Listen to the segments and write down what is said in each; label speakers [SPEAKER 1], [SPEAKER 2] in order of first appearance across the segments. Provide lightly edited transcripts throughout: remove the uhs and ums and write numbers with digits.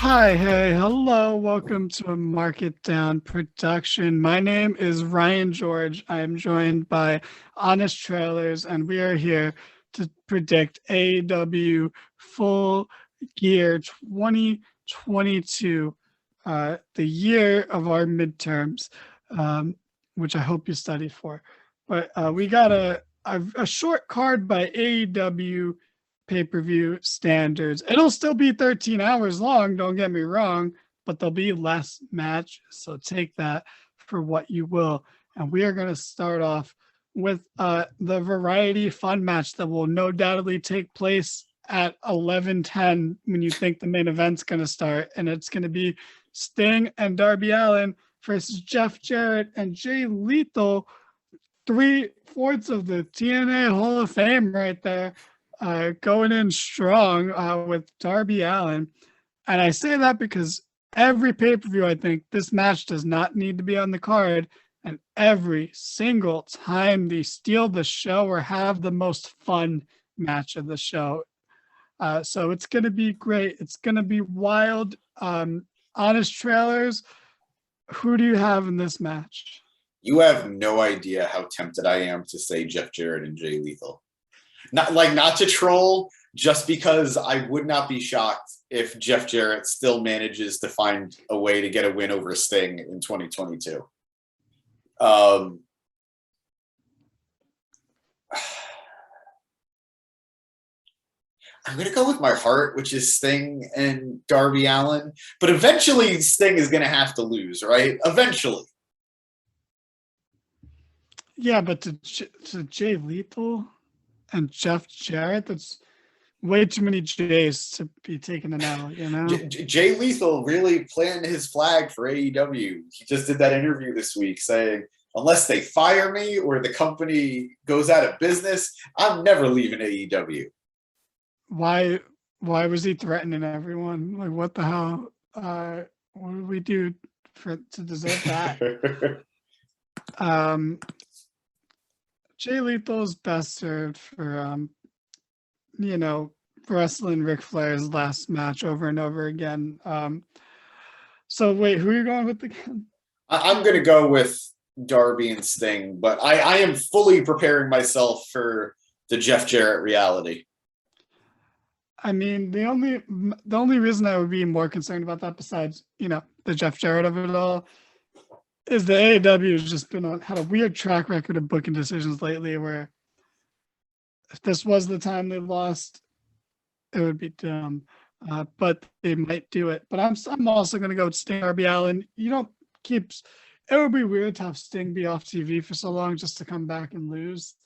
[SPEAKER 1] Hi, hey, hello. Welcome to a Market Down production. My name is Ryan George. I am joined by Honest Trailers, and we are here to predict AEW Full Gear 2022, the year of our midterms, which I hope you studied for. But we got a short card by AEW pay-per-view standards. It'll still be 13 hours long, don't get me wrong, but there'll be less matches. So take that for what you will. And we are going to start off with the variety fun match that will no doubtly take place at 11:10 when you think the main event's going to start. And it's going to be Sting and Darby Allin versus Jeff Jarrett and Jay Lethal. 3/4 of the TNA Hall of Fame right there. Going in strong with Darby Allin. And I say that because every pay-per-view, I think this match does not need to be on the card. And every single time they steal the show or have the most fun match of the show. So it's going to be great. It's going to be wild. Honest Trailers, who do you have in this match?
[SPEAKER 2] You have no idea how tempted I am to say Jeff Jarrett and Jay Lethal. Not to troll, just because I would not be shocked if Jeff Jarrett still manages to find a way to get a win over Sting in 2022. I'm going to go with my heart, which is Sting and Darby Allin. But eventually Sting is going to have to lose, right? Eventually.
[SPEAKER 1] Yeah, but to Jay Lethal and Jeff Jarrett, that's way too many J's to be taking an L, you know?
[SPEAKER 2] Jay Lethal really planted his flag for AEW. He just did that interview this week saying, unless they fire me or the company goes out of business, I'm never leaving AEW.
[SPEAKER 1] Why was he threatening everyone? Like, what the hell? What did we do to deserve that? Jay Lethal's best served for, wrestling Ric Flair's last match over and over again. So wait, who are you going with again?
[SPEAKER 2] I'm going to go with Darby and Sting, but I am fully preparing myself for the Jeff Jarrett reality.
[SPEAKER 1] I mean, the only reason I would be more concerned about that, besides, the Jeff Jarrett of it all, is the AEW has just had a weird track record of booking decisions lately where if this was the time they lost, it would be dumb. But they might do it. But I'm also going to go with Sting, Darby Allin. It would be weird to have Sting be off TV for so long just to come back and lose.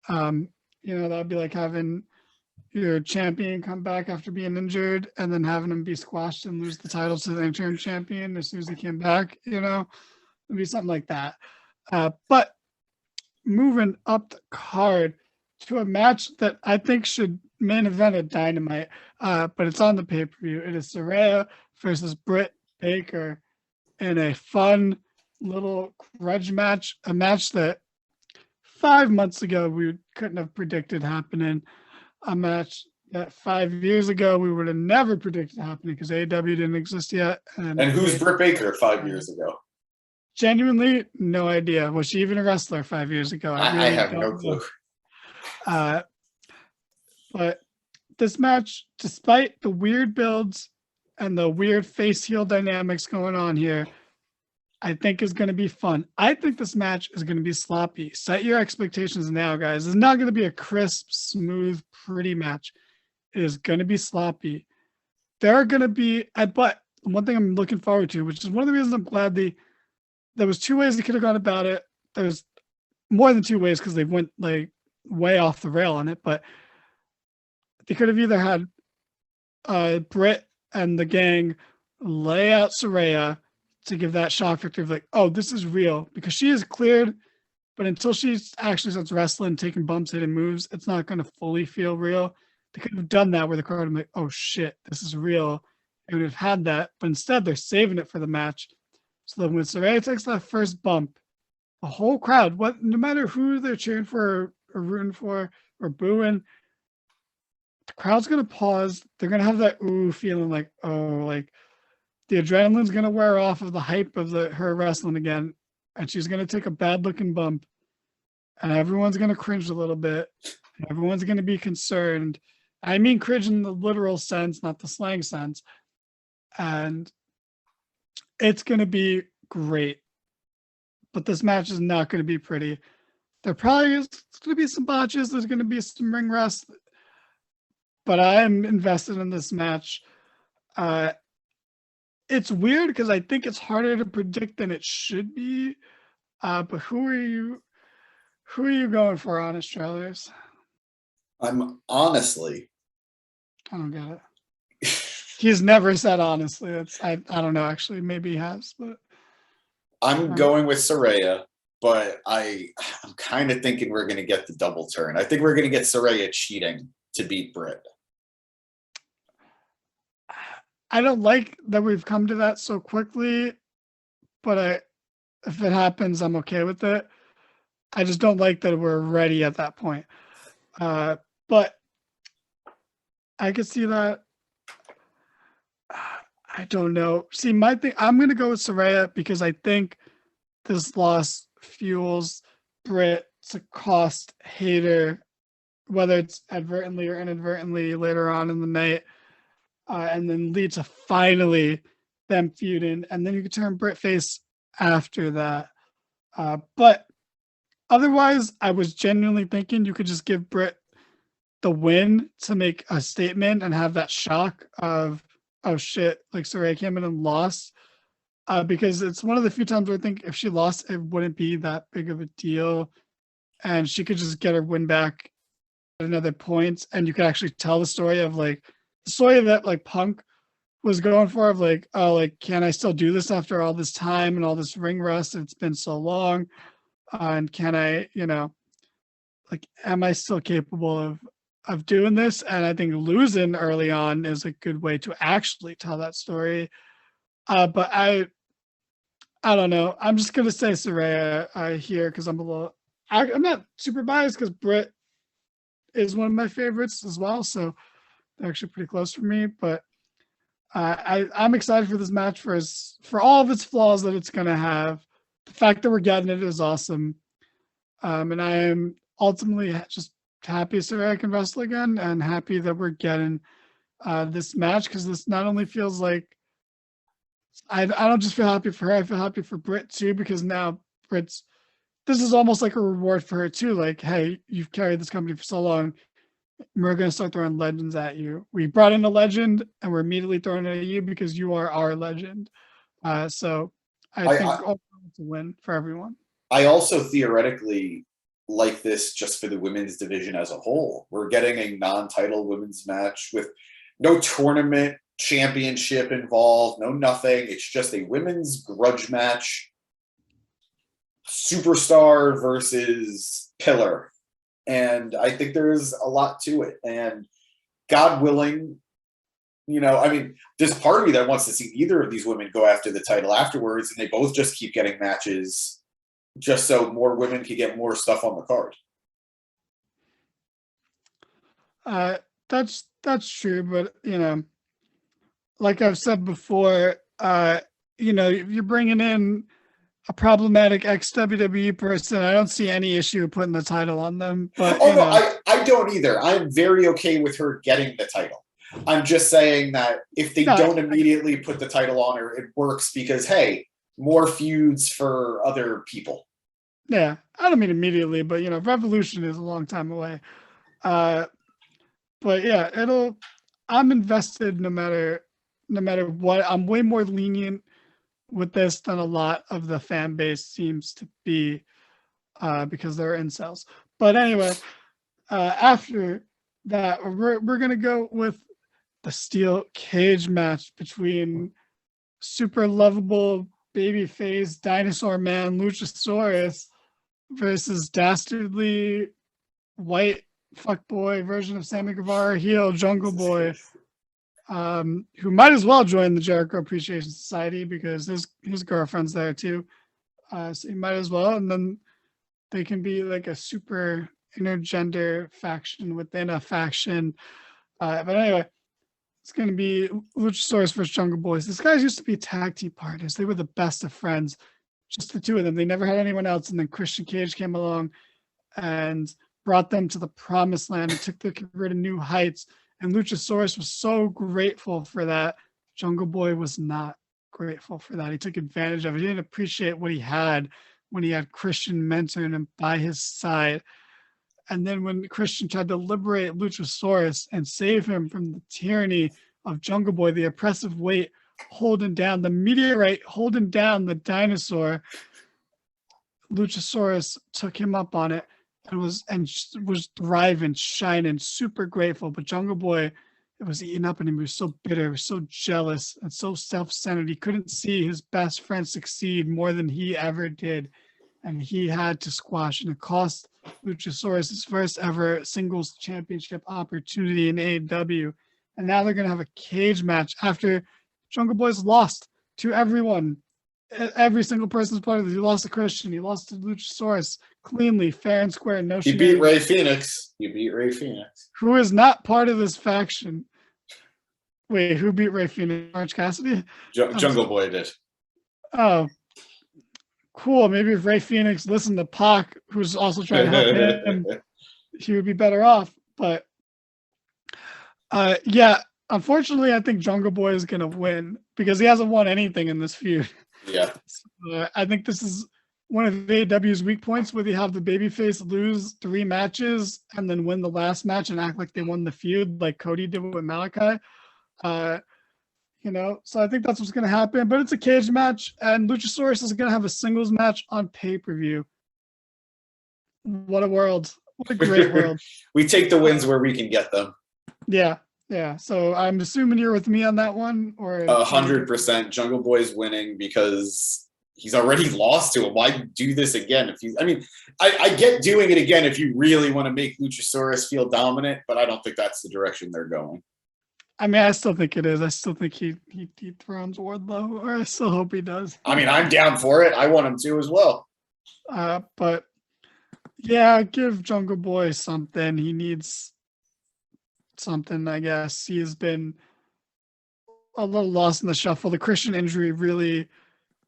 [SPEAKER 1] That would be like having your champion come back after being injured and then having him be squashed and lose the title to the interim champion as soon as he came back, It'd be something like that. But moving up the card to a match that I think should main event at Dynamite, but it's on the pay-per-view. It is Saraya versus Britt Baker in a fun little grudge match, a match that 5 months ago we couldn't have predicted happening, a match that 5 years ago we would have never predicted happening because AEW didn't exist yet.
[SPEAKER 2] And who's Britt Baker 5 years ago?
[SPEAKER 1] Genuinely, no idea. Was she even a wrestler 5 years ago?
[SPEAKER 2] I have no clue.
[SPEAKER 1] But this match, despite the weird builds and the weird face heel dynamics going on here, I think is going to be fun. I think this match is going to be sloppy. Set your expectations now, guys. It's not going to be a crisp, smooth, pretty match. It is going to be sloppy. There are going to be, but one thing I'm looking forward to, which is one of the reasons I'm glad there was 2 ways they could have gone about it. There's more than 2 ways because they went like way off the rail on it, but they could have either had Britt and the gang lay out Saraya to give that shock factor of like, oh, this is real, because she is cleared, but until she actually starts wrestling, taking bumps, hitting moves, it's not going to fully feel real. They could have done that where the crowd would be like, oh shit, this is real. They would have had that, but instead they're saving it for the match. So then when Saraya takes that first bump, the whole crowd, no matter who they're cheering for or rooting for or booing, the crowd's going to pause. They're going to have that ooh feeling like, oh, like the adrenaline's gonna wear off of the hype of her wrestling again, and she's gonna take a bad looking bump, and everyone's gonna cringe a little bit. And everyone's gonna be concerned. I mean cringe in the literal sense, not the slang sense. And it's gonna be great. But this match is not gonna be pretty. There probably is gonna be some botches, there's gonna be some ring rust. But I am invested in this match. It's weird because I think it's harder to predict than it should be. But who are you going for, honest trailers?
[SPEAKER 2] I'm honestly.
[SPEAKER 1] I don't get it. He's never said honestly. I don't know, actually. Maybe he has, but
[SPEAKER 2] I'm going with Saraya, but I'm kind of thinking we're gonna get the double turn. I think we're gonna get Saraya cheating to beat Britt.
[SPEAKER 1] I don't like that we've come to that so quickly, but if it happens, I'm okay with it. I just don't like that we're ready at that point. But I could see that. I don't know. See, my thing, I'm going to go with Saraya because I think this loss fuels Britt to cost Hayter, whether it's advertently or inadvertently later on in the night, and then lead to finally them feuding. And then you can turn Britt face after that. But otherwise, I was genuinely thinking you could just give Britt the win to make a statement and have that shock of, oh shit, like Saraya came in and lost. Because it's one of the few times where I think if she lost, it wouldn't be that big of a deal. And she could just get her win back at another point. And you could actually tell the story of like, the story that like Punk was going for of like, oh, like, can I still do this after all this time and all this ring rust? It's been so long. And can I, like, am I still capable of doing this? And I think losing early on is a good way to actually tell that story. But I don't know. I'm just gonna say Saraya here because I'm not super biased because Britt is one of my favorites as well. So they're actually pretty close for me. But I'm excited for this match for all of its flaws that it's gonna have. The fact that we're getting it is awesome. And I am ultimately just happy Saraya can wrestle again and happy that we're getting this match because this not only feels like I don't just feel happy for her, I feel happy for Britt too because now this is almost like a reward for her too. Like, hey, you've carried this company for so long. We're going to start throwing legends at you. We brought in a legend and we're immediately throwing it at you because you are our legend. So I think it's a win for everyone.
[SPEAKER 2] I also theoretically like this just for the women's division as a whole. We're getting a non-title women's match with no tournament championship involved, no nothing. It's just a women's grudge match. Superstar versus pillar. And I think there's a lot to it. And God willing, there's part of me that wants to see either of these women go after the title afterwards, and they both just keep getting matches just so more women can get more stuff on the card.
[SPEAKER 1] That's true, but like I've said before, you're bringing in a problematic ex-WWE person. I don't see any issue putting the title on them. But
[SPEAKER 2] I don't either. I'm very okay with her getting the title. I'm just saying that if they don't immediately put the title on her, it works because, hey, more feuds for other people.
[SPEAKER 1] Yeah, I don't mean immediately, but Revolution is a long time away. But yeah, I'm invested no matter what. I'm way more lenient with this than a lot of the fan base seems to be because they're incels. But anyway, after that, we're gonna go with the steel cage match between super lovable babyface dinosaur man Luchasaurus versus dastardly white fuckboy version of Sammy Guevara heel Jungle Boy, who might as well join the Jericho Appreciation Society because his girlfriend's there too. So he might as well, and then they can be like a super intergender faction within a faction. But anyway, It's going to be Luchasaurus versus Jungle Boys. These guys used to be tag team partners. They were the best of friends, just the two of them. They never had anyone else. And then Christian Cage came along and brought them to the promised land and took their career to new heights. And Luchasaurus was so grateful for that. Jungle Boy was not grateful for that. He took advantage of it. He didn't appreciate what he had when he had Christian mentoring him by his side. And then when Christian tried to liberate Luchasaurus and save him from the tyranny of Jungle Boy, the oppressive weight holding down the meteorite, holding down the dinosaur, Luchasaurus took him up on it and was thriving, shining, super grateful. But Jungle Boy, it was eating up in him. He was so bitter, he was so jealous, and so self-centered. He couldn't see his best friend succeed more than he ever did. And he had to squash, and it cost Luchasaurus his first ever singles championship opportunity in AEW. And now they're going to have a cage match after Jungle Boy's lost to everyone. Every single person's part of this. He lost to Christian. He lost to Luchasaurus cleanly, fair and square. No,
[SPEAKER 2] he beat Ray Phoenix. Who
[SPEAKER 1] is not part of this faction. Wait, who beat Ray Phoenix? Orange Cassidy?
[SPEAKER 2] Jungle Boy did.
[SPEAKER 1] Oh, cool. Maybe if Ray Phoenix listened to Pac, who's also trying to help him, he would be better off. But yeah, unfortunately, I think Jungle Boy is going to win because he hasn't won anything in this feud.
[SPEAKER 2] Yeah.
[SPEAKER 1] So, I think this is one of AEW's weak points where they have the babyface lose 3 matches and then win the last match and act like they won the feud like Cody did with Malachi. So I think that's what's going to happen. But it's a cage match, and Luchasaurus is going to have a singles match on pay-per-view. What a world. What a great world.
[SPEAKER 2] We take the wins where we can get them.
[SPEAKER 1] Yeah. So I'm assuming you're with me on that one, or
[SPEAKER 2] 100%. Jungle Boy's winning because he's already lost to him. Why do this again? I get doing it again if you really want to make Luchasaurus feel dominant, but I don't think that's the direction they're going.
[SPEAKER 1] I still think it is. I still think he dethrones Wardlow, or I still hope he does.
[SPEAKER 2] I'm down for it. I want him to as well.
[SPEAKER 1] But yeah, give Jungle Boy something. He needs something, I guess. He has been a little lost in the shuffle. The Christian injury really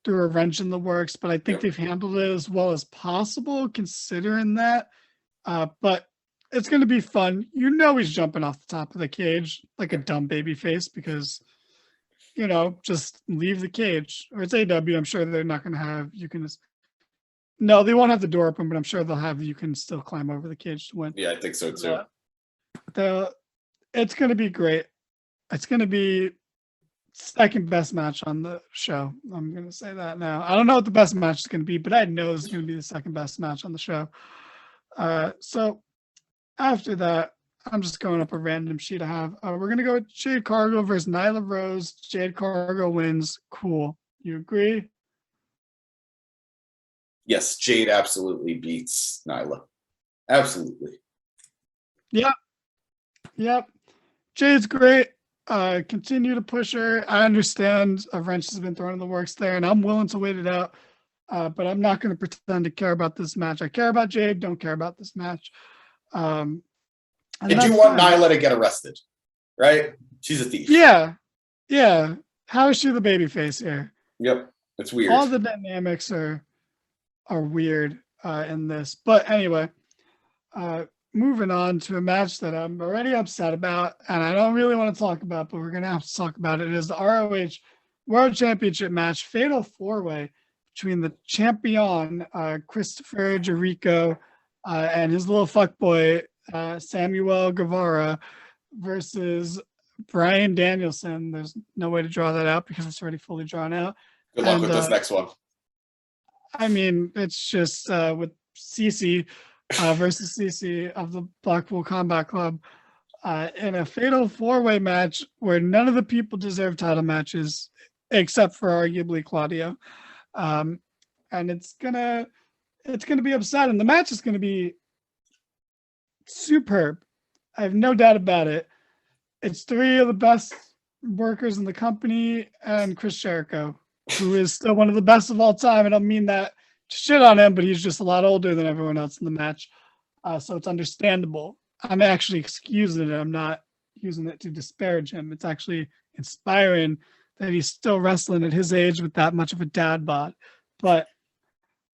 [SPEAKER 1] threw a wrench in the works, but I think they've handled it as well as possible considering that. But it's going to be fun. He's jumping off the top of the cage like a dumb baby face because, just leave the cage. Or it's AEW. I'm sure they're not going to have no, they won't have the door open, but I'm sure they'll have you can still climb over the cage to win.
[SPEAKER 2] Yeah, I think so too.
[SPEAKER 1] It's going to be great. It's going to be second best match on the show. I'm going to say that now. I don't know what the best match is going to be, but I know it's going to be the second best match on the show. So after that, I'm just going up a random sheet I have. We're going to go with Jade Cargill versus Nyla Rose. Jade Cargill wins. Cool. You agree?
[SPEAKER 2] Yes, Jade absolutely beats Nyla. Absolutely.
[SPEAKER 1] Yep. Jade's great. Continue to push her. I understand a wrench has been thrown in the works there, and I'm willing to wait it out. But I'm not going to pretend to care about this match. I care about Jade, don't care about this match. And
[SPEAKER 2] you want Nyla to get arrested, right? She's a thief.
[SPEAKER 1] Yeah. How is she the babyface here?
[SPEAKER 2] Yep, it's weird.
[SPEAKER 1] All the dynamics are weird in this. But anyway, moving on to a match that I'm already upset about, and I don't really want to talk about, but we're going to have to talk about it. It is the ROH World Championship match, Fatal 4-Way between the champion, Christopher Jericho, and his little fuckboy, Samuel Guevara, versus Bryan Danielson. There's no way to draw that out because it's already fully drawn out.
[SPEAKER 2] Good luck with this next one.
[SPEAKER 1] It's just with Cece versus Cece of the Blackpool Combat Club in a fatal 4-way match where none of the people deserve title matches except for arguably Claudio. And it's gonna be upsetting. The match is gonna be superb. I have no doubt about it. It's 3 of the best workers in the company and Chris Jericho, who is still one of the best of all time. I don't mean that to shit on him, but he's just a lot older than everyone else in the match. So it's understandable. I'm actually excusing it. I'm not using it to disparage him. It's actually inspiring that he's still wrestling at his age with that much of a dad bod. But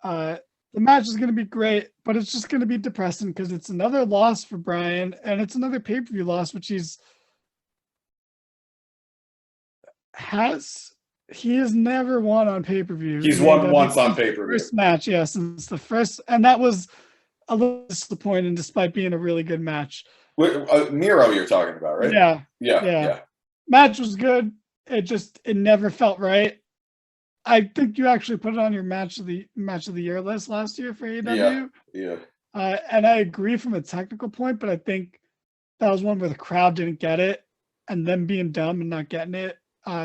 [SPEAKER 1] the match is going to be great, but it's just going to be depressing because it's another loss for Brian, and it's another pay-per-view loss, which he has never won on pay-per-view.
[SPEAKER 2] He's won once on pay-per-view.
[SPEAKER 1] First match, yeah, since the first, and that was a little disappointing despite being a really good match.
[SPEAKER 2] Miro you're talking about, right? Yeah.
[SPEAKER 1] Match was good. It never felt right. I think you actually put it on your match of the year list last year for AEW.
[SPEAKER 2] Yeah.
[SPEAKER 1] And I agree from a technical point, but I think that was one where the crowd didn't get it, and them being dumb and not getting it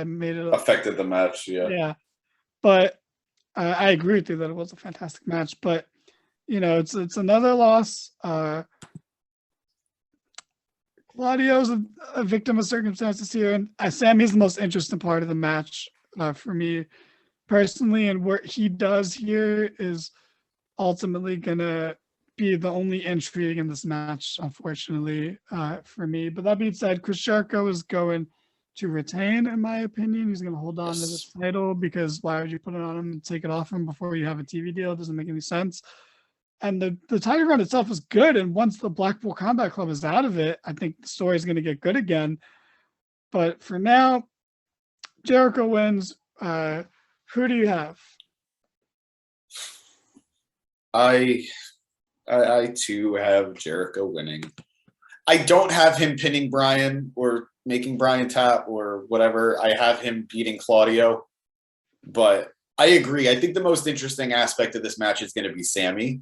[SPEAKER 1] made it
[SPEAKER 2] affected the match.
[SPEAKER 1] Yeah. But I agree with you that it was a fantastic match. But it's another loss. Claudio's a victim of circumstances here, and Sammy's the most interesting part of the match for me personally, and what he does here is ultimately gonna be the only intrigue in this match, unfortunately, for me. But that being said, Chris Jericho is going to retain, in my opinion. He's going to hold on to this title, because why would you put it on him and take it off him before you have a TV deal? It doesn't make any sense. And the title run itself is good, and once the Blackpool Combat Club is out of it, I think the story is going to get good again. But for now, Jericho wins. Who do you have?
[SPEAKER 2] I too have Jericho winning. I don't have him pinning Brian or making Brian tap or whatever. I have him beating Claudio. But I agree. I think the most interesting aspect of this match is going to be Sammy.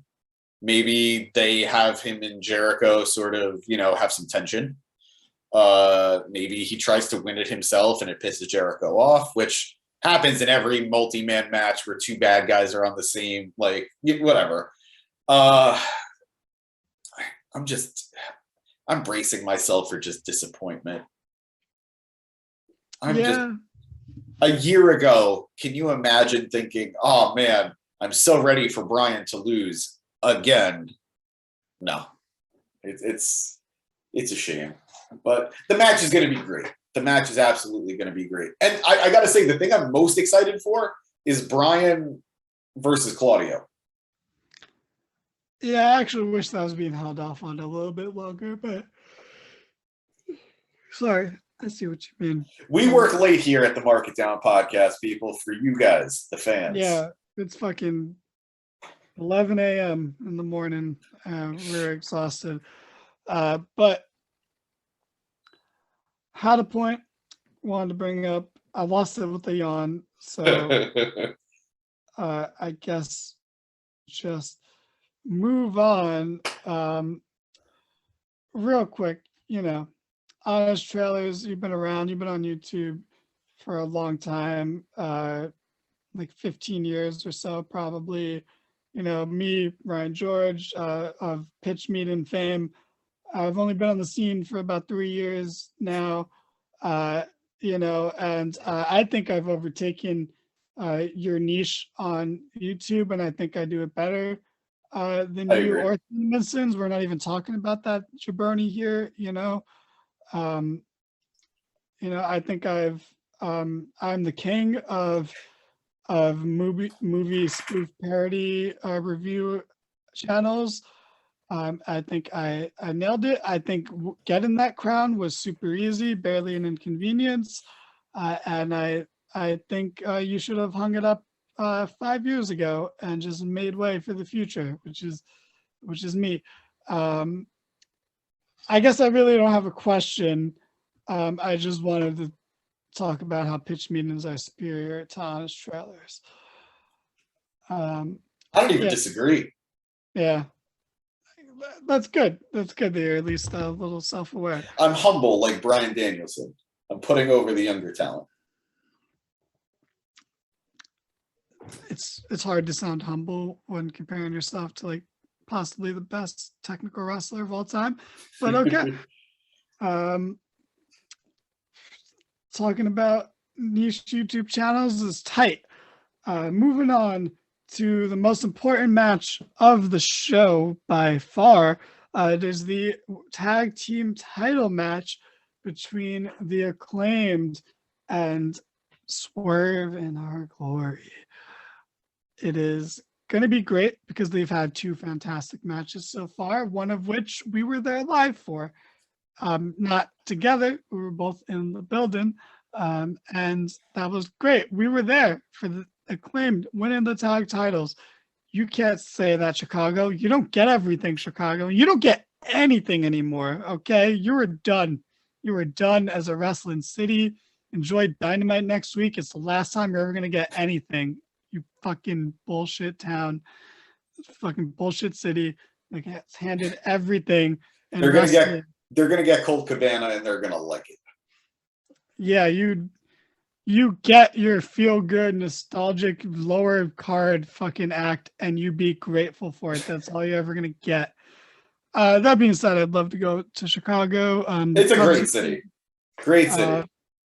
[SPEAKER 2] Maybe they have him and Jericho sort of, have some tension. Maybe he tries to win it himself and it pisses Jericho off, which happens in every multi-man match where two bad guys are on the same, whatever. I'm bracing myself for just disappointment. A year ago, can you imagine thinking, oh man, I'm so ready for Brian to lose again? No, it's a shame, but the match is going to be great. The match is absolutely going to be great. And I got to say, the thing I'm most excited for is Brian versus Claudio.
[SPEAKER 1] Yeah, I actually wish that was being held off on a little bit longer, but sorry, I see what you mean.
[SPEAKER 2] We work late here at the Mark It Down podcast, people, for you guys, the fans.
[SPEAKER 1] Yeah, it's fucking 11 a.m. in the morning. We're exhausted. But had a point, wanted to bring up. I lost it with the yawn, so I guess just move on. Real quick, Honest Trailers, you've been around, you've been on YouTube for a long time, like 15 years or so, probably. Me, Ryan George, of Pitch Meeting fame. I've only been on the scene for about 3 years now, and I think I've overtaken your niche on YouTube, and I think I do it better than you or Simmons. We're not even talking about that jabroni here, I think I'm the king of movie spoof parody review channels. I think I nailed it. I think getting that crown was super easy, barely an inconvenience, and I think you should have hung it up 5 years ago and just made way for the future, which is me. I guess I really don't have a question. I just wanted to talk about how pitch meetings are superior to Honest Trailers.
[SPEAKER 2] I don't even disagree.
[SPEAKER 1] Yeah. That's good. That's good that you're at least a little self-aware.
[SPEAKER 2] I'm humble like Bryan Danielson. I'm putting over the younger talent.
[SPEAKER 1] It's hard to sound humble when comparing yourself to like possibly the best technical wrestler of all time, but okay. Talking about niche YouTube channels is tight. Moving on to the most important match of the show by far. It is the tag team title match between the Acclaimed and Swerve in Our Glory. It is going to be great because they've had two fantastic matches so far, one of which we were there live for. Not together, we were both in the building, and that was great. We were there for the Acclaimed winning the tag titles. You can't say that, Chicago. You don't get everything, Chicago. You don't get anything anymore, okay? You were done. You were done as a wrestling city. Enjoy Dynamite next week. It's the last time you're ever going to get anything. You fucking bullshit town. Fucking bullshit city. Like, it's handed everything. And
[SPEAKER 2] they're gonna get Colt Cabana and they're gonna like it.
[SPEAKER 1] Yeah, you get your feel good, nostalgic, lower card fucking act, and you be grateful for it. That's all you're ever gonna get. That being said, I'd love to go to Chicago.
[SPEAKER 2] It's a great city. Great city.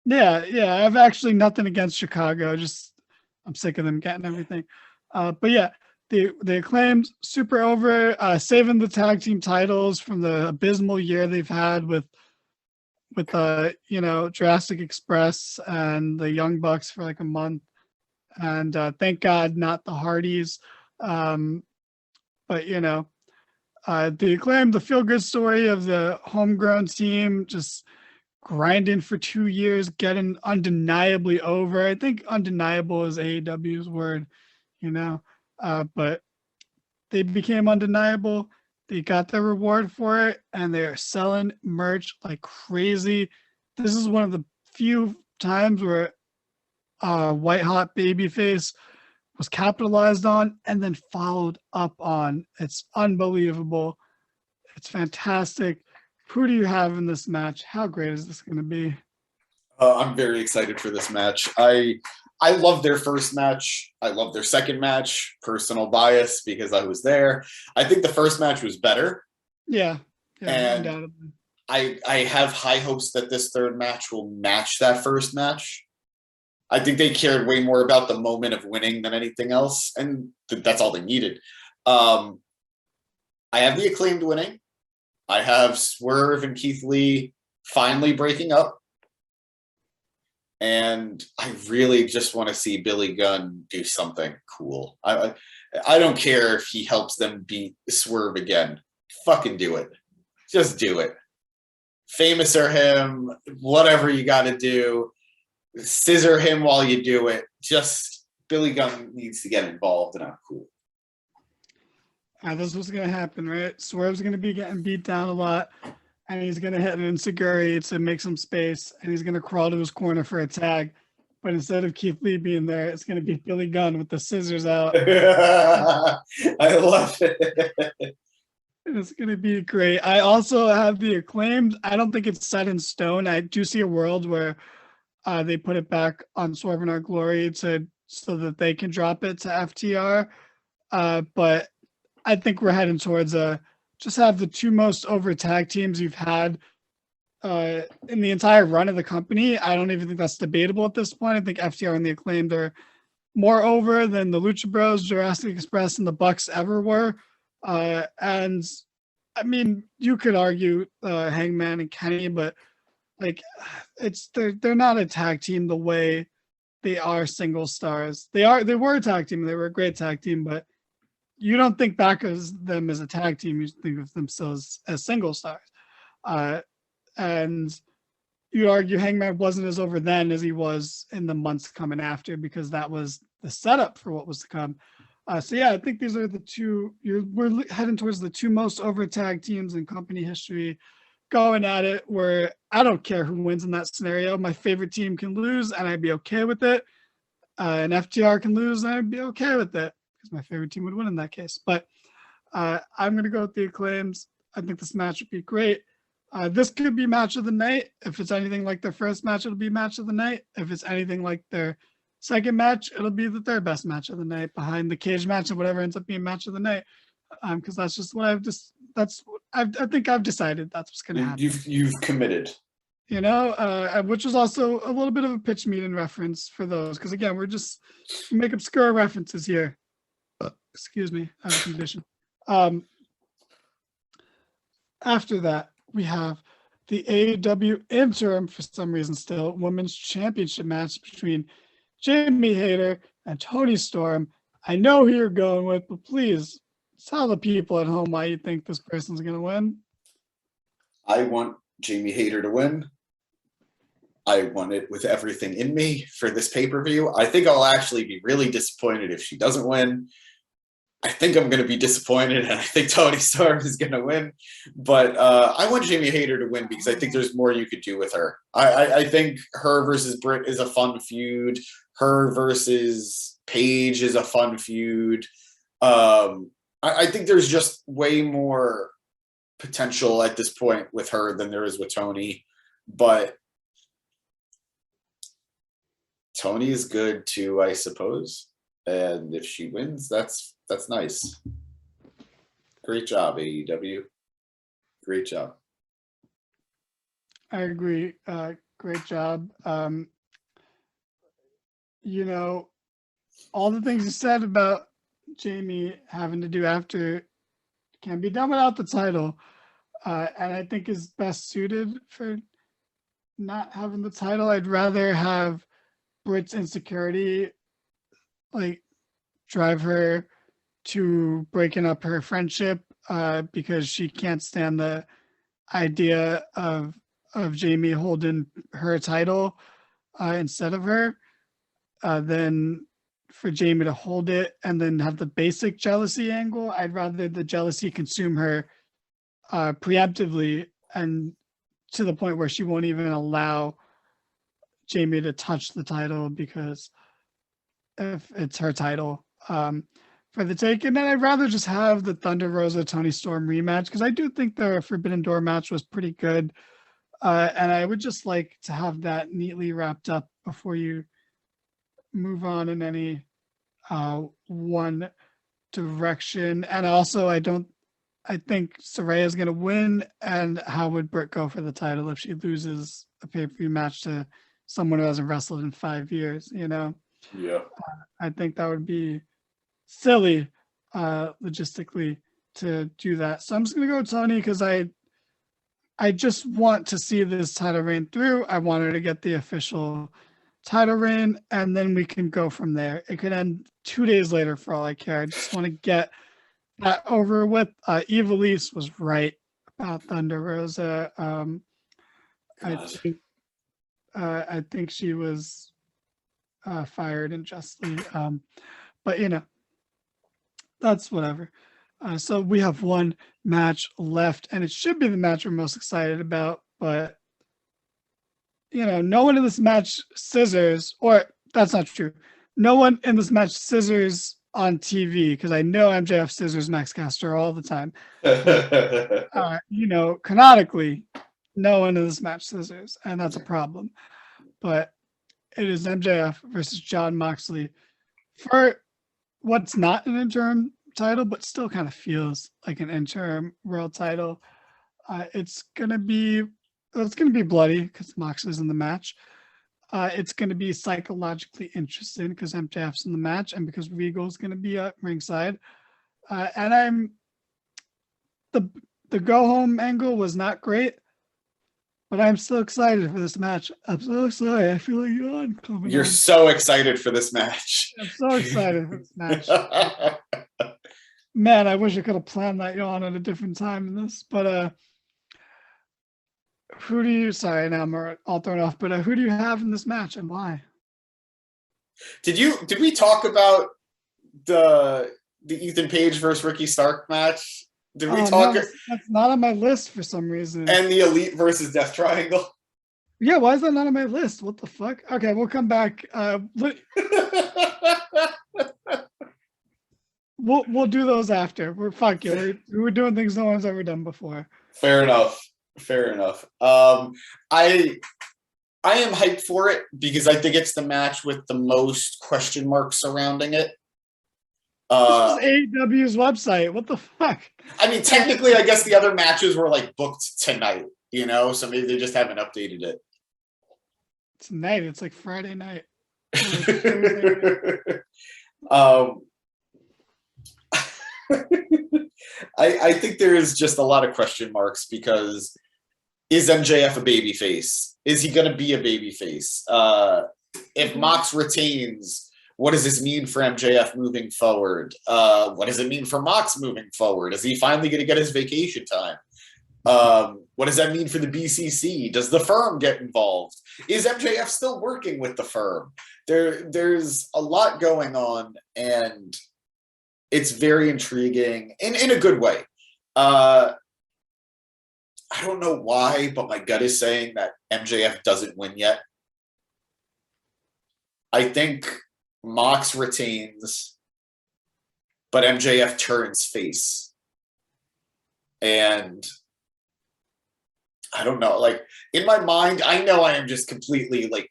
[SPEAKER 1] Yeah. I have actually nothing against Chicago. Just I'm sick of them getting everything. But yeah, the Acclaimed super over, saving the tag team titles from the abysmal year they've had with Jurassic Express and the Young Bucks for like a month, and thank God not the Hardys. But the Acclaim, the feel good story of the homegrown team just grinding for 2 years, getting undeniably over. I think undeniable is AEW's word, but they became undeniable. They got their reward for it, and they are selling merch like crazy. This is one of the few times where White Hot Babyface was capitalized on and then followed up on. It's unbelievable. It's fantastic. Who do you have in this match? How great is this going to be?
[SPEAKER 2] I'm very excited for this match. I love their first match. I love their second match. Personal bias because I was there. I think the first match was better.
[SPEAKER 1] Yeah,
[SPEAKER 2] and
[SPEAKER 1] undoubtedly.
[SPEAKER 2] I have high hopes that this third match will match that first match. I think they cared way more about the moment of winning than anything else, and that's all they needed. I have the Acclaimed winning. I have Swerve and Keith Lee finally breaking up. And I really just want to see Billy Gunn do something cool. I don't care if he helps them beat Swerve again. Fucking do it. Just do it. Famous or him, whatever you got to do. Scissor him while you do it. Just Billy Gunn needs to get involved, and I'm cool.
[SPEAKER 1] This is what's going to happen, right? Swerve's going to be getting beat down a lot, and he's going to hit an enziguri to make some space, and he's going to crawl to his corner for a tag. But instead of Keith Lee being there, it's going to be Billy Gunn with the scissors out.
[SPEAKER 2] I love it.
[SPEAKER 1] It's going to be great. I also have the Acclaimed. I don't think it's set in stone. I do see a world where they put it back on Swerve in Our Glory so that they can drop it to FTR. But I think we're heading towards just have the two most over tag teams you've had in the entire run of the company. I don't even think that's debatable at this point. I think FTR and the Acclaimed are more over than the Lucha Bros, Jurassic Express, and the Bucks ever were. And I mean, you could argue Hangman and Kenny, but like they're not a tag team the way they are single stars. They were a tag team. They were a great tag team, but you don't think back as them as a tag team. You think of themselves as single stars. And you argue Hangman wasn't as over then as he was in the months coming after, because that was the setup for what was to come. So yeah, I think these are the two. We're heading towards the two most over tag teams in company history, going at it. Where I don't care who wins in that scenario. My favorite team can lose, and I'd be okay with it. And FTR can lose, and I'd be okay with it, because my favorite team would win in that case. But I'm going to go with the Acclaims. I think this match would be great. This could be match of the night. If it's anything like their first match, it'll be match of the night. If it's anything like their second match, it'll be the third best match of the night, behind the cage match and whatever ends up being match of the night. Because that's just what I think I've decided that's what's going to happen.
[SPEAKER 2] You've committed.
[SPEAKER 1] Which was also a little bit of a pitch meeting reference for those, because again, we make obscure references here. Excuse me, I have a condition. After that, we have the AEW interim, for some reason still, women's championship match between Jamie Hayter and Toni Storm. I know who you're going with, but please tell the people at home why you think this person's going to win.
[SPEAKER 2] I want Jamie Hayter to win. I want it with everything in me for this pay-per-view. I think I'll actually be really disappointed if she doesn't win. I think I'm going to be disappointed, and I think Toni Storm is going to win. But I want Jamie Hayter to win because I think there's more you could do with her. I think her versus Britt is a fun feud. Her versus Paige is a fun feud. I think there's just way more potential at this point with her than there is with Toni. But Toni is good too, I suppose. And if she wins, that's nice. Great job, AEW. Great job.
[SPEAKER 1] I agree. Great job. You know, all the things you said about Jamie having to do after can be done without the title. And I think is best suited for not having the title. I'd rather have Britt's insecurity like drive her to breaking up her friendship because she can't stand the idea of Jamie holding her title instead of her, then for Jamie to hold it and then have the basic jealousy angle. I'd rather the jealousy consume her preemptively and to the point where she won't even allow Jamie to touch the title because if it's her title for the take. And then I'd rather just have the Thunder Rosa Toni Storm rematch because I do think their Forbidden Door match was pretty good. And I would just like to have that neatly wrapped up before you move on in any one direction. And also, I think Saraya is going to win. And how would Britt go for the title if she loses a pay-per-view match to someone who hasn't wrestled in 5 years, you know?
[SPEAKER 2] Yeah.
[SPEAKER 1] I think that would be silly logistically to do that. So I'm just going to go with Toni because I just want to see this title reign through. I want her to get the official title reign, and then we can go from there. It could end 2 days later for all I care. I just want to get that over with. Evilise was right about Thunder Rosa. I think she was fired unjustly. But, you know, that's whatever. So we have one match left, and it should be the match we're most excited about. But, you know, no one in this match scissors, or that's not true. No one in this match scissors on TV because I know MJF scissors Max Caster all the time. You know, canonically, no one in this match scissors, and that's a problem. But it is MJF versus Jon Moxley for what's not an interim title, but still kind of feels like an interim world title. It's gonna be bloody because Moxley's in the match. It's gonna be psychologically interesting because MJF's in the match and because Regal's gonna be at ringside. And the go home angle was not great, but I'm still excited for this match. I'm so sorry. I feel like yawn coming.
[SPEAKER 2] You're so excited for this match.
[SPEAKER 1] I'm so excited for this match. Man, I wish I could have planned that yawn at a different time in this. But sorry, now I'm all thrown off, but who do you have in this match and why?
[SPEAKER 2] Did we talk about the Ethan Page versus Ricky Stark match? Did we talk?
[SPEAKER 1] No, that's not on my list for some reason.
[SPEAKER 2] And the Elite versus Death Triangle.
[SPEAKER 1] Yeah, why is that not on my list? What the fuck? Okay, we'll come back. We'll do those after. We're doing things no one's ever done before.
[SPEAKER 2] Fair enough. I am hyped for it because I think it's the match with the most question marks surrounding it.
[SPEAKER 1] This is AEW's website. What the fuck?
[SPEAKER 2] I mean, technically, I guess the other matches were like booked tonight, you know, so maybe they just haven't updated it.
[SPEAKER 1] Tonight, it's like Friday night.
[SPEAKER 2] I think there is just a lot of question marks because Is MJF a babyface? Is he going to be a babyface? If Mox retains, what does this mean for MJF moving forward? What does it mean for Mox moving forward? Is he finally going to get his vacation time? What does that mean for the BCC? Does the firm get involved? Is MJF still working with the firm? There's a lot going on, and it's very intriguing in a good way. I don't know why, but my gut is saying that MJF doesn't win yet. I think Mox retains, but MJF turns face. And I don't know, like in my mind, I know I am just completely like,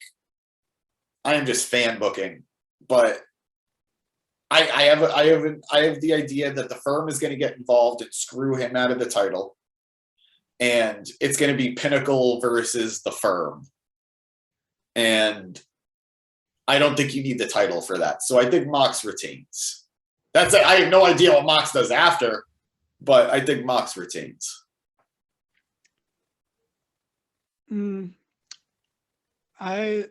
[SPEAKER 2] I am just fan booking, but I have the idea that the firm is going to get involved and screw him out of the title. And it's going to be Pinnacle versus the firm. And I don't think you need the title for that. So I think Mox retains. That's it. I have no idea what Mox does after, but I think Mox retains.
[SPEAKER 1] I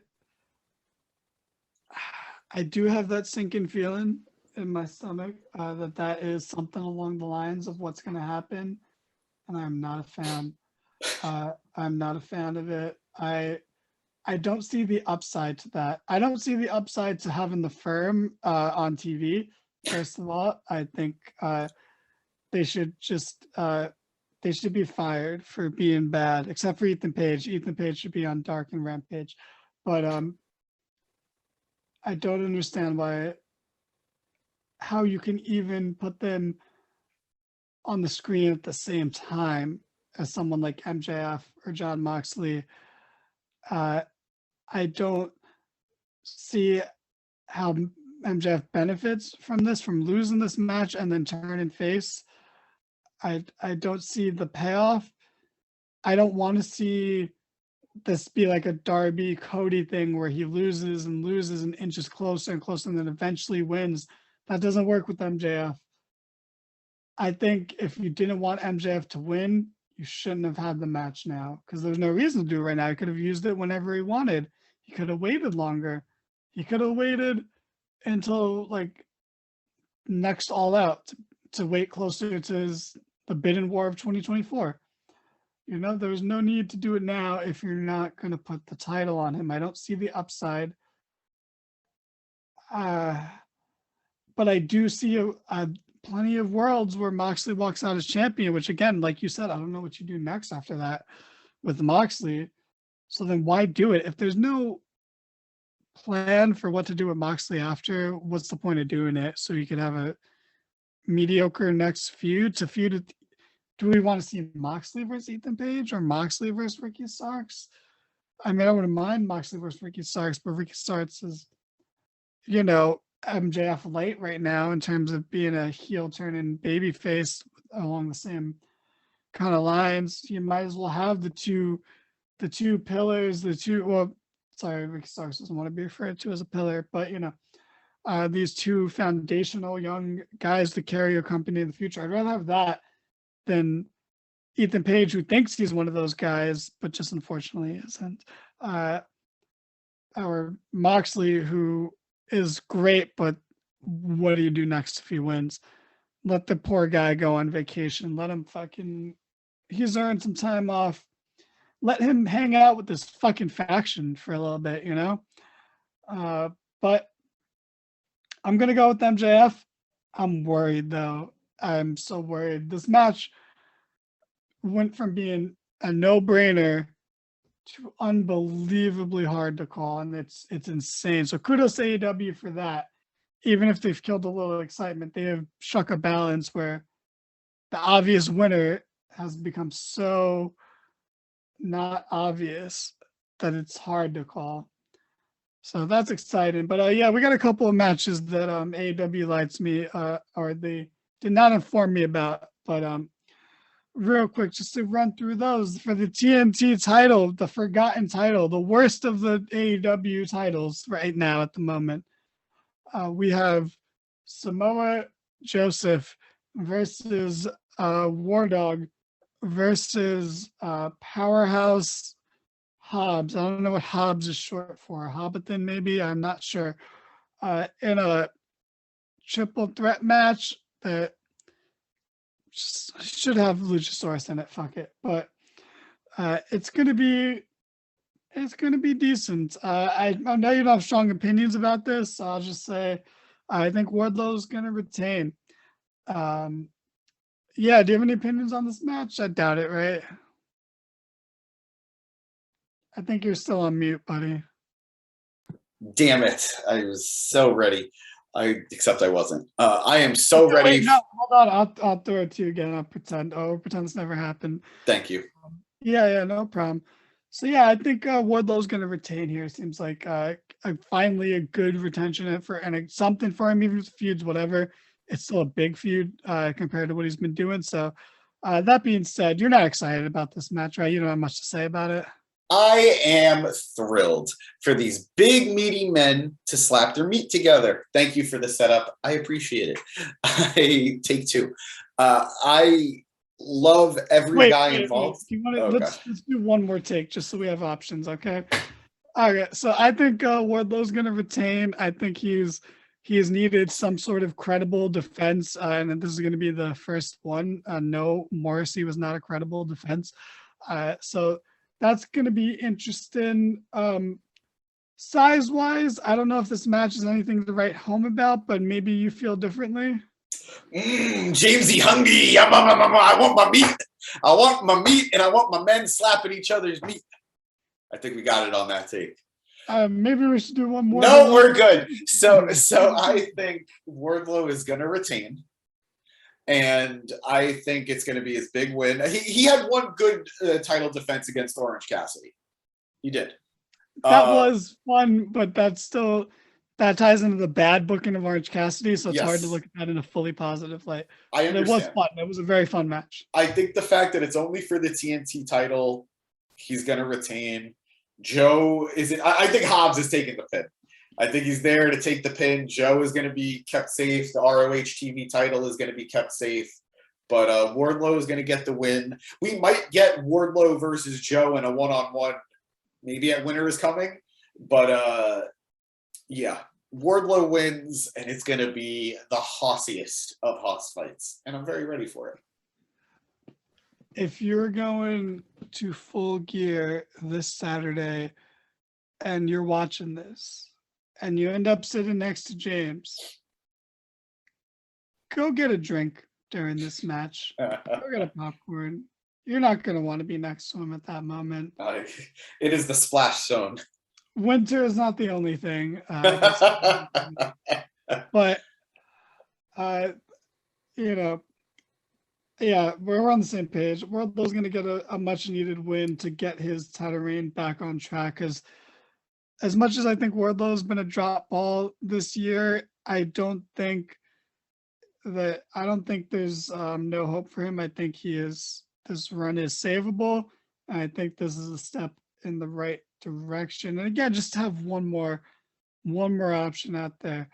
[SPEAKER 1] do have that sinking feeling in my stomach that is something along the lines of what's going to happen, and I'm not a fan. I'm not a fan of it. I don't see the upside to that. I don't see the upside to having the firm on TV. First of all, I think they should just they should be fired for being bad, except for Ethan Page. Ethan Page should be on Dark and Rampage, but I don't understand how you can even put them on the screen at the same time as someone like MJF or Jon Moxley. I don't see how MJF benefits from this, from losing this match and then turning face. I don't see the payoff. I don't want to see this be like a Darby Cody thing where he loses and inches closer and closer and then eventually wins. That doesn't work with MJF. I think if you didn't want MJF to win, you shouldn't have had the match now, because there's no reason to do it right now. He could have used it whenever he wanted. He could have waited longer. He could have waited until like next All Out to wait closer to the Bidden War of 2024. You know, there's no need to do it now if you're not going to put the title on him. I don't see the upside. But I do see plenty of worlds where Moxley walks out as champion, which again, like you said, I don't know what you do next after that with Moxley. So then why do it? If there's no plan for what to do with Moxley after, what's the point of doing it? So you could have a mediocre next feud to feud. Do we want to see Moxley versus Ethan Page or Moxley versus Ricky Starks? I mean, I wouldn't mind Moxley versus Ricky Starks, but Ricky Starks is, you know, MJF light right now in terms of being a heel turning babyface along the same kind of lines. You might as well have the two pillars, Ricky Starks doesn't want to be referred to as a pillar, but you know, these two foundational young guys to carry your company in the future. I'd rather have that than Ethan Page, who thinks he's one of those guys, but just unfortunately isn't. Or Moxley, who is great, but what do you do next if he wins? Let the poor guy go on vacation. Let him he's earned some time off. Let him hang out with this fucking faction for a little bit, you know? But I'm going to go with MJF. I'm worried, though. I'm so worried. This match went from being a no-brainer to unbelievably hard to call, and it's insane. So kudos to AEW for that. Even if they've killed a little excitement, they have struck a balance where the obvious winner has become so not obvious that it's hard to call. So that's exciting. But yeah, we got a couple of matches that AEW lights me, or they did not inform me about. But real quick, just to run through those. For the TNT title, the forgotten title, the worst of the AEW titles right now at the moment, we have Samoa Joseph versus War Dog versus Powerhouse Hobbs. I don't know what Hobbs is short for. Hobbiton, maybe? I'm not sure. In a triple threat match that should have Luchasaurus in it. Fuck it. But it's gonna be decent. I know you don't have strong opinions about this, so I'll just say I think Wardlow's gonna retain. Yeah, do you have any opinions on this match? I doubt it, right? I think you're still on mute, buddy.
[SPEAKER 2] Damn it. I was so ready. Except I wasn't. I am so ready.
[SPEAKER 1] Wait, no, hold on. I'll throw it to you again. I'll pretend. Pretend this never happened.
[SPEAKER 2] Thank you.
[SPEAKER 1] Yeah, no problem. So yeah, I think Wardlow's going to retain here. Seems like finally a good retention for and something for him, even if it's feuds, whatever. It's still a big feud compared to what he's been doing. So that being said, you're not excited about this match, right? You don't have much to say about it.
[SPEAKER 2] I am thrilled for these big, meaty men to slap their meat together. Thank you for the setup. I appreciate it. I take two. I love every guy involved.
[SPEAKER 1] Let's do one more take just so we have options, okay? Okay, so I think Wardlow's going to retain. I think he has needed some sort of credible defense, and this is going to be the first one. No, Morrissey was not a credible defense. So that's going to be interesting. Size-wise, I don't know if this match is anything to write home about, but maybe you feel differently.
[SPEAKER 2] Jamesy hungry. I want my meat. I want my meat, and I want my men slapping each other's meat. I think we got it on that take.
[SPEAKER 1] Maybe we should do one more.
[SPEAKER 2] No, we're good. So I think Wardlow is going to retain. And I think it's going to be his big win. He had one good title defense against Orange Cassidy. He did.
[SPEAKER 1] That was fun, but that ties into the bad booking of Orange Cassidy, so it's hard to look at that in a fully positive light.
[SPEAKER 2] I understand.
[SPEAKER 1] It was fun. It was a very fun match.
[SPEAKER 2] I think the fact that it's only for the TNT title, he's going to retain. Joe isn't. I think Hobbs is taking the pin. I think he's there to take the pin. Joe is going to be kept safe. The ROH TV title is going to be kept safe. But Wardlow is going to get the win. We might get Wardlow versus Joe in a one-on-one, maybe at Winter is Coming. But yeah, Wardlow wins, and it's going to be the hossiest of hoss fights. And I'm very ready for it.
[SPEAKER 1] If you're going to Full Gear this Saturday and you're watching this, and you end up sitting next to James, go get a drink during this match. Go get a popcorn. You're not going to want to be next to him at that moment.
[SPEAKER 2] It is the splash zone.
[SPEAKER 1] Winter is not the only thing. But, yeah, we're on the same page. Wardlow's going to get a much-needed win to get his title reign back on track, because as much as I think Wardlow's been a drop ball this year, I don't think there's no hope for him. I think this run is savable. And I think this is a step in the right direction. And again, just to have one more option out there.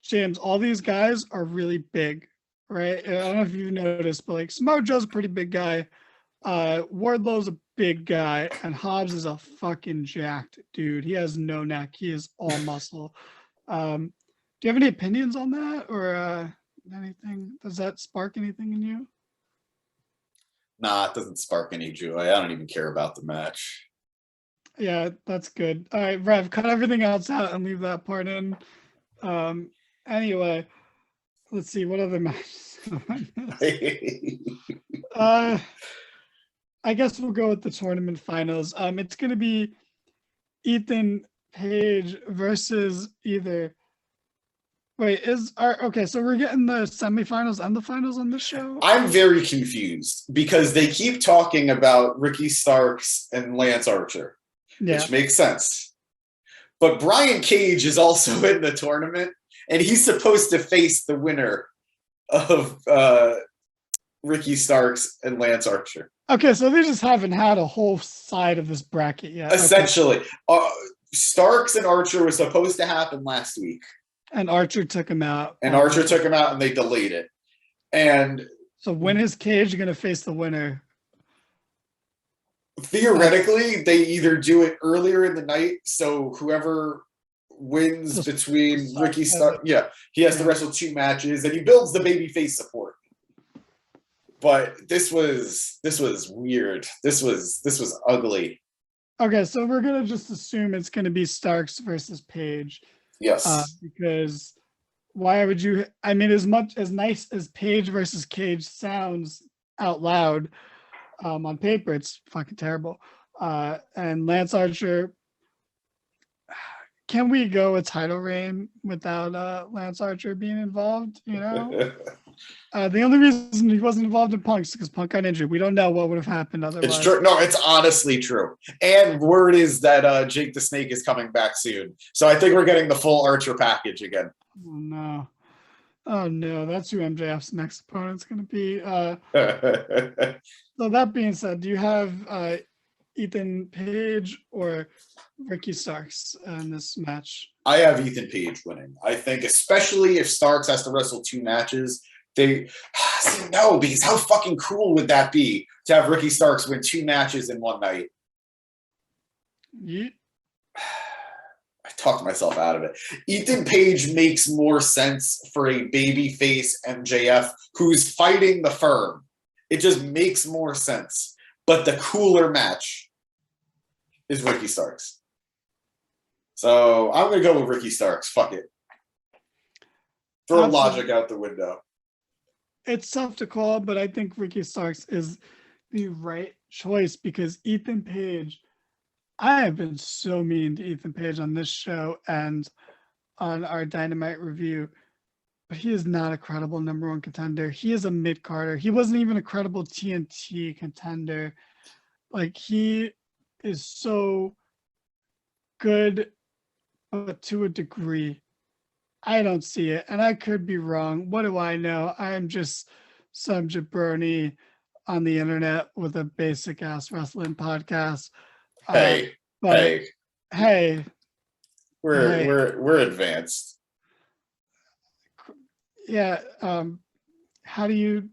[SPEAKER 1] James, all these guys are really big, right? I don't know if you've noticed, but like Samoa Joe's a pretty big guy. Wardlow's a big guy, and Hobbs is a fucking jacked dude. He has no neck. He is all muscle. Do you have any opinions on that, or anything? Does that spark anything in you?
[SPEAKER 2] Nah, it doesn't spark any joy. I don't even care about the match.
[SPEAKER 1] Yeah, that's good. All right, Rev, cut everything else out and leave that part in. Anyway, let's see, what other matches? I guess we'll go with the tournament finals. It's going to be Ethan Page versus either. Wait, okay? So we're getting the semifinals and the finals on this show.
[SPEAKER 2] I'm very confused because they keep talking about Ricky Starks and Lance Archer, which makes sense. But Brian Cage is also in the tournament, and he's supposed to face the winner of Ricky Starks and Lance Archer.
[SPEAKER 1] Okay, so they just haven't had a whole side of this bracket yet.
[SPEAKER 2] Essentially, Starks and Archer was supposed to happen last week.
[SPEAKER 1] And Archer took him out.
[SPEAKER 2] And Archer took him out, and they delayed it. And
[SPEAKER 1] So when is Cage going to face the winner?
[SPEAKER 2] Theoretically, they either do it earlier in the night, so whoever wins between Ricky Starks, he has to wrestle 2 matches, and he builds the babyface support. But this was weird. This was ugly.
[SPEAKER 1] Okay, so we're gonna just assume it's gonna be Starks versus Page.
[SPEAKER 2] Yes.
[SPEAKER 1] Because why would you? I mean, as nice as Page versus Cage sounds out loud, on paper it's fucking terrible. And Lance Archer. Can we go a title reign without Lance Archer being involved? You know. The only reason he wasn't involved in Punk is because Punk got injured. We don't know what would have happened otherwise.
[SPEAKER 2] It's true. No, it's honestly true. And word is that Jake the Snake is coming back soon. So I think we're getting the full Archer package again.
[SPEAKER 1] Oh no. Oh no, that's who MJF's next opponent's going to be. So that being said, do you have Ethan Page or Ricky Starks in this match?
[SPEAKER 2] I have Ethan Page winning. I think especially if Starks has to wrestle 2 matches, no, because how fucking cool would that be to have Ricky Starks win 2 matches in one night?
[SPEAKER 1] Yeah.
[SPEAKER 2] I talked myself out of it. Ethan Page makes more sense for a babyface MJF who's fighting the Firm. It just makes more sense. But the cooler match is Ricky Starks. So I'm going to go with Ricky Starks. Fuck it. Throw logic out the window.
[SPEAKER 1] It's tough to call, but I think Ricky Starks is the right choice because Ethan Page, I have been so mean to Ethan Page on this show and on our Dynamite review, but he is not a credible number 1 contender. He is a mid-carder. He wasn't even a credible TNT contender. Like, he is so good, but to a degree. I don't see it, and I could be wrong. What do I know? I am just some jabroni on the internet with a basic-ass wrestling podcast.
[SPEAKER 2] Hey. We're advanced.
[SPEAKER 1] Yeah. Do you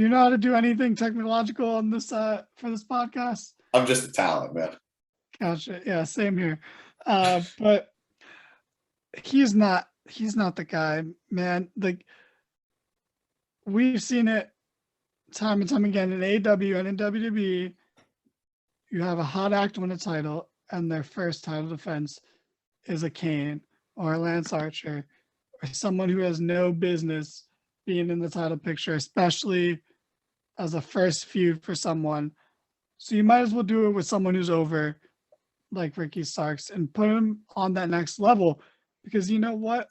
[SPEAKER 1] know how to do anything technological on this for this podcast?
[SPEAKER 2] I'm just a talent, man.
[SPEAKER 1] Gotcha. Yeah, same here. But he's not the guy, man. Like, we've seen it time and time again in AEW and in WWE. You have a hot act win a title, and their first title defense is a Kane or a Lance Archer or someone who has no business being in the title picture, especially as a first feud for someone. So you might as well do it with someone who's over, like Ricky Starks, and put him on that next level. Because you know what?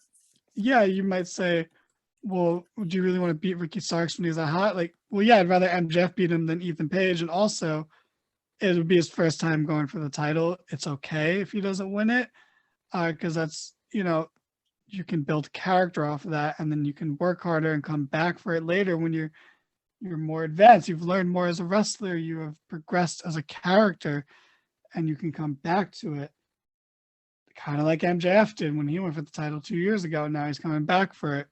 [SPEAKER 1] Yeah, you might say, well, would you really want to beat Ricky Starks when he's that hot? Like, well, yeah, I'd rather MJF beat him than Ethan Page. And also, it would be his first time going for the title. It's okay if he doesn't win it, because that's, you can build character off of that, and then you can work harder and come back for it later when you're more advanced. You've learned more as a wrestler. You have progressed as a character, and you can come back to it. Kind of like MJF did when he went for the title 2 years ago. Now he's coming back for it.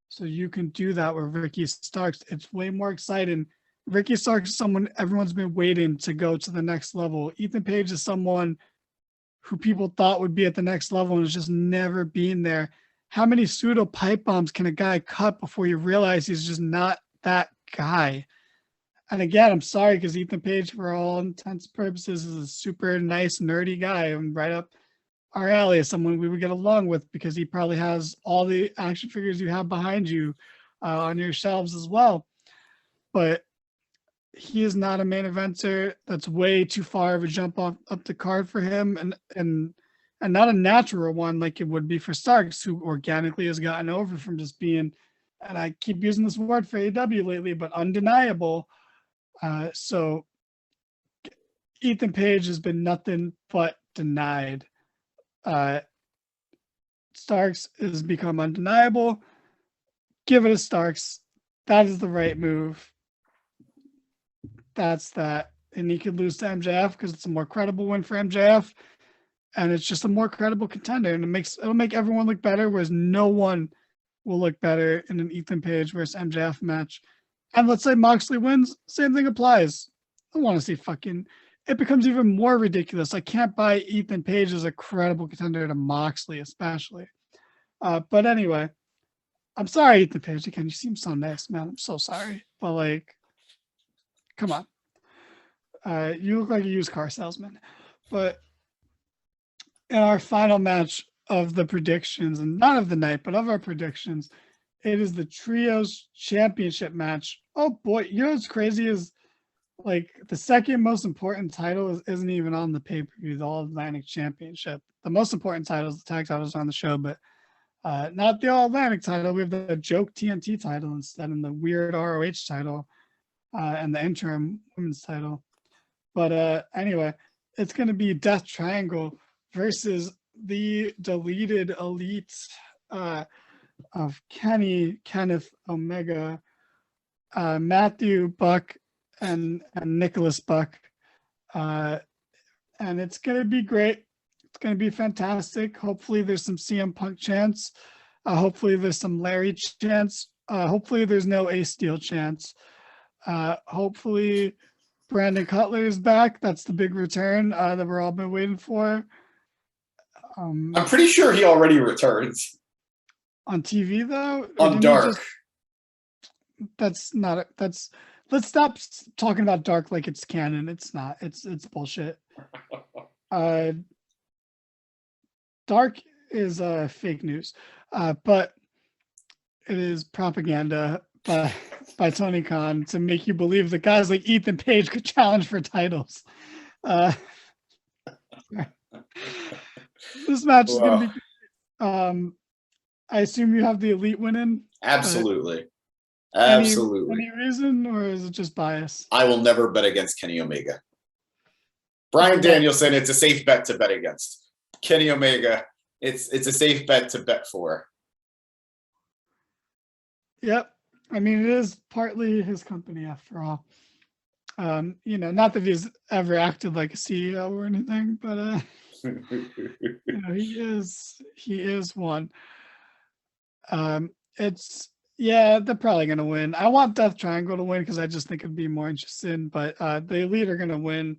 [SPEAKER 1] So you can do that with Ricky Starks. It's way more exciting. Ricky Starks is someone everyone's been waiting to go to the next level. Ethan Page is someone who people thought would be at the next level and has just never been there. How many pseudo pipe bombs can a guy cut before you realize he's just not that guy? And again, I'm sorry, because Ethan Page, for all intents and purposes, is a super nice, nerdy guy and right up our alley, as someone we would get along with, because he probably has all the action figures you have behind you on your shelves as well. But he is not a main eventer. That's way too far of a jump up the card for him, and not a natural one like it would be for Starks, who organically has gotten over from just being, and I keep using this word for AEW lately, but undeniable. So Ethan Page has been nothing but denied. Starks has become undeniable. Give it to Starks. That is the right move. That's that. And he could lose to MJF because it's a more credible win for MJF. And it's just a more credible contender. And it'll make everyone look better, whereas no one will look better in an Ethan Page versus MJF match. And let's say Moxley wins, same thing applies. I want to see it becomes even more ridiculous. I can't buy Ethan Page as a credible contender to Moxley, especially. But anyway, I'm sorry, Ethan Page. Again, you seem so nice, man. I'm so sorry. But like, come on. You look like a used car salesman. But in our final match of the predictions, and not of the night, but of our predictions, it is the Trios Championship match. Oh boy, you know what's crazy is like the second most important title isn't even on the pay-per-view, the All-Atlantic Championship. The most important title is the tag titles on the show, but not the All-Atlantic title. We have the joke TNT title instead, and the weird ROH title, and the interim women's title. But anyway, it's going to be Death Triangle versus the deleted elite of Kenneth Omega, Matthew Buck, and Nicholas Buck. And it's going to be great. It's going to be fantastic. Hopefully there's some CM Punk chance. Hopefully there's some Larry chance. Hopefully there's no Ace Steel chance. Hopefully Brandon Cutler is back. That's the big return that we're all been waiting for.
[SPEAKER 2] I'm pretty sure he already returns.
[SPEAKER 1] On TV though?
[SPEAKER 2] On Dark.
[SPEAKER 1] Let's stop talking about Dark like it's canon. It's not. It's bullshit. Dark is fake news, but it is propaganda by Tony Khan to make you believe that guys like Ethan Page could challenge for titles. This match is going to be. I assume you have the Elite winning.
[SPEAKER 2] Absolutely. Absolutely.
[SPEAKER 1] Any reason, or is it just bias?
[SPEAKER 2] I will never bet against Kenny Omega. Bryan Danielson, it's a safe bet to bet against. Kenny Omega, it's a safe bet to bet for. Yep.
[SPEAKER 1] I mean, it is partly his company after all. Not that he's ever acted like a CEO or anything, but he is one. They're probably going to win. I want Death Triangle to win because I just think it'd be more interesting, but the Elite are going to win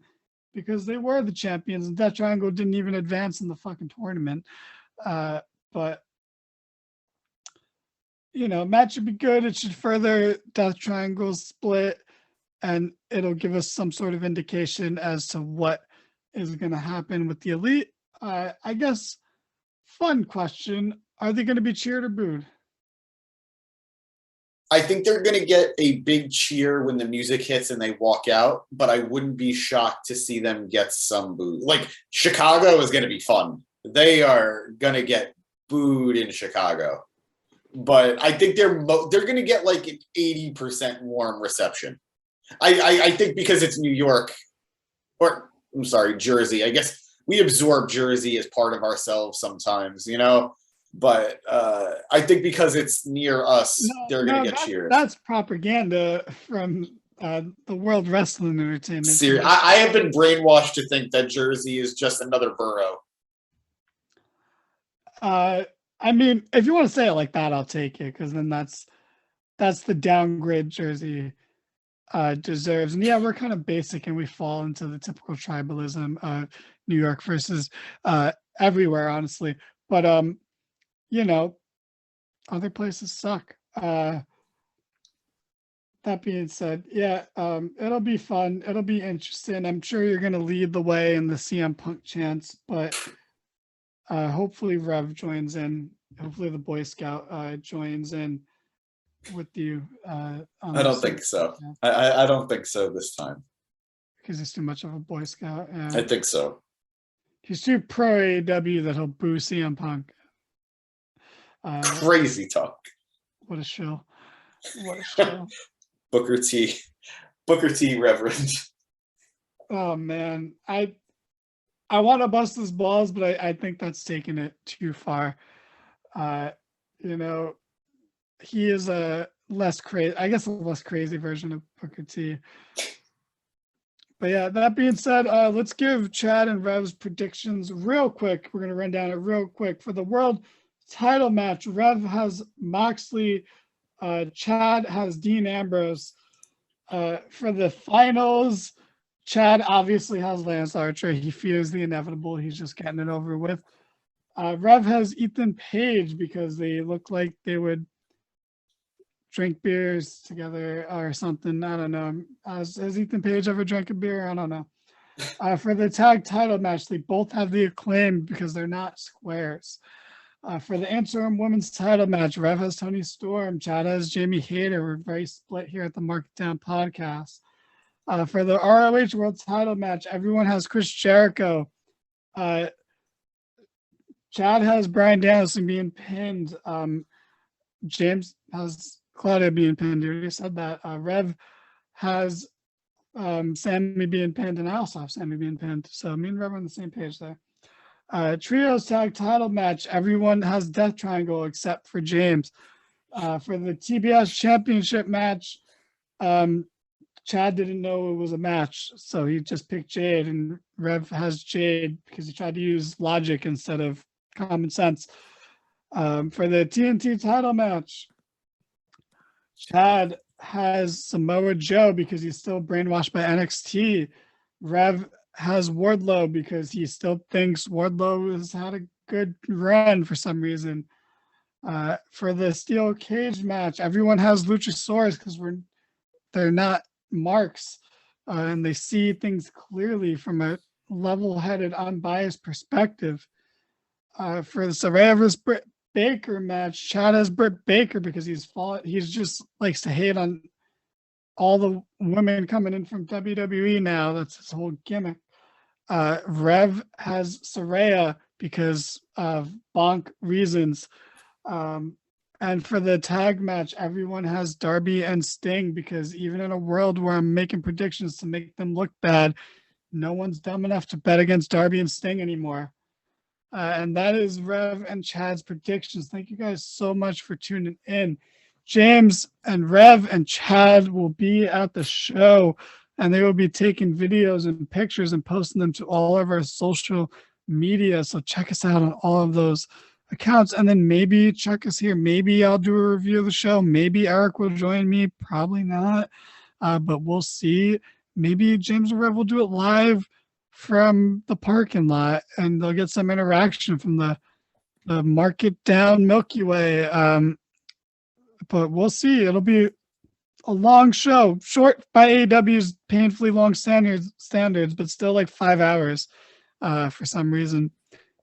[SPEAKER 1] because they were the champions and Death Triangle didn't even advance in the fucking tournament. But match should be good. It should further Death Triangle's split, and it'll give us some sort of indication as to what is going to happen with the Elite. I guess, fun question. Are they going to be cheered or booed?
[SPEAKER 2] I think they're going to get a big cheer when the music hits and they walk out, but I wouldn't be shocked to see them get some boo. Like, Chicago is going to be fun. They are going to get booed in Chicago. But I think they're going to get like an 80% warm reception. I think because it's New York, or I'm sorry, Jersey. I guess we absorb Jersey as part of ourselves sometimes, But I think because it's near us, they're going to get cheers.
[SPEAKER 1] That's propaganda from the World Wrestling Entertainment.
[SPEAKER 2] Seriously, I have been brainwashed to think that Jersey is just another borough.
[SPEAKER 1] I mean, if you want to say it like that, I'll take it, because then that's the downgrade Jersey deserves. And yeah, we're kind of basic and we fall into the typical tribalism of New York versus everywhere, honestly. But other places suck. That being said, it'll be fun. It'll be interesting. I'm sure you're going to lead the way in the CM Punk chants, but hopefully Rev joins in. Hopefully the Boy Scout joins in with you.
[SPEAKER 2] I don't think so. I don't think so this time.
[SPEAKER 1] Because he's too much of a Boy Scout.
[SPEAKER 2] I think so.
[SPEAKER 1] He's too pro AEW that he'll boo CM Punk.
[SPEAKER 2] Crazy talk.
[SPEAKER 1] What a show. What a show.
[SPEAKER 2] Booker T, Reverend. Oh
[SPEAKER 1] man. I want to bust his balls, but I think that's taking it too far. He is a less crazy version of Booker T. But yeah, that being said, let's give Chad and Rev's predictions real quick. We're going to run down it real quick for the World title match. Rev has Moxley. Chad has Dean Ambrose. For the finals, Chad obviously has Lance Archer. He fears the inevitable. He's just getting it over with. Rev has Ethan Page because they look like they would drink beers together or something. I don't know. Has Ethan Page ever drank a beer? I don't know. For the tag title match, they both have the Acclaim because they're not squares. For the interim women's title match, Rev has Tony Storm, Chad has Jamie Hayter. We're very split here at the Market Down podcast. For the ROH World title match, everyone has Chris Jericho. Chad has Bryan Danielson being pinned. James has Claudia being pinned. You already said that. Rev has Sammy being pinned, and I also have Sammy being pinned. So me and Rev are on the same page there. Trios tag title match. Everyone has Death Triangle except for James. For the TBS championship match, Chad didn't know it was a match, so he just picked Jade, and Rev has Jade because he tried to use logic instead of common sense. For the TNT title match, Chad has Samoa Joe because he's still brainwashed by NXT. Rev has Wardlow because he still thinks Wardlow has had a good run for some reason. For the steel cage match, everyone has Luchasaurus because they're not marks, and they see things clearly from a level-headed, unbiased perspective. For the Saraya vs. Britt Baker match, Chad has Britt Baker because he's just likes to hate on all the women coming in from WWE now. That's his whole gimmick. Rev has Saraya because of bonk reasons. And for the tag match, everyone has Darby and Sting because even in a world where I'm making predictions to make them look bad, no one's dumb enough to bet against Darby and Sting anymore. And that is Rev and Chad's predictions. Thank you guys so much for tuning in. James and Rev and Chad will be at the show, and they will be taking videos and pictures and posting them to all of our social media. So check us out on all of those accounts, and then maybe check us here. Maybe I'll do a review of the show. Maybe Eric will join me. Probably not, but we'll see. Maybe James and Rev will do it live from the parking lot, and they'll get some interaction from the Market Down Milky Way. But we'll see. It'll be a long show, short by AEW's painfully long standards, but still like 5 hours for some reason.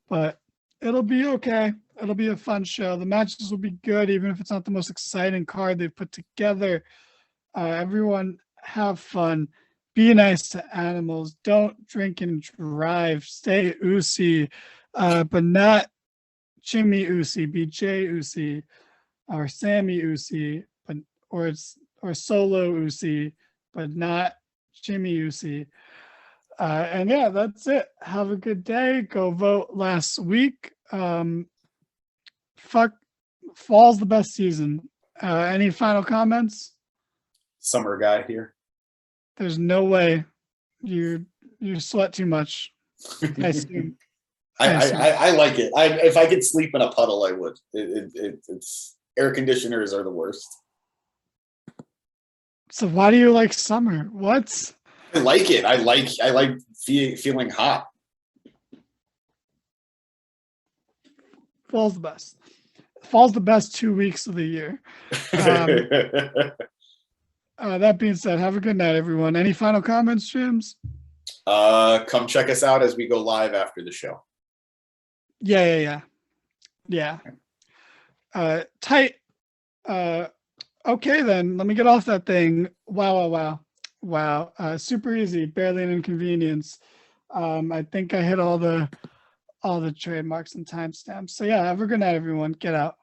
[SPEAKER 1] But it'll be okay. It'll be a fun show. The matches will be good, even if it's not the most exciting card they've put together. Everyone have fun. Be nice to animals. Don't drink and drive. Stay Usi, but not Jimmy Usi. Be Jay Usi or Sammy Usi, but or Solo Usi, but not Jimmy Usi. And yeah, that's it. Have a good day. Go vote last week. Fall's the best season. Any final comments?
[SPEAKER 2] Summer guy here.
[SPEAKER 1] There's no way you sweat too much. I assume.
[SPEAKER 2] I like it. If I could sleep in a puddle, I would. It's air conditioners are the worst.
[SPEAKER 1] So why do you like summer? What?
[SPEAKER 2] I like it. I like feeling hot.
[SPEAKER 1] Fall's the best. Fall's the best 2 weeks of the year. That being said, have a good night, everyone. Any final comments, James?
[SPEAKER 2] Come check us out as we go live after the show.
[SPEAKER 1] Yeah. Tight. Okay, then. Let me get off that thing. Wow. Super easy. Barely an inconvenience. I think I hit all the trademarks and timestamps. So yeah, have a good night, everyone. Get out.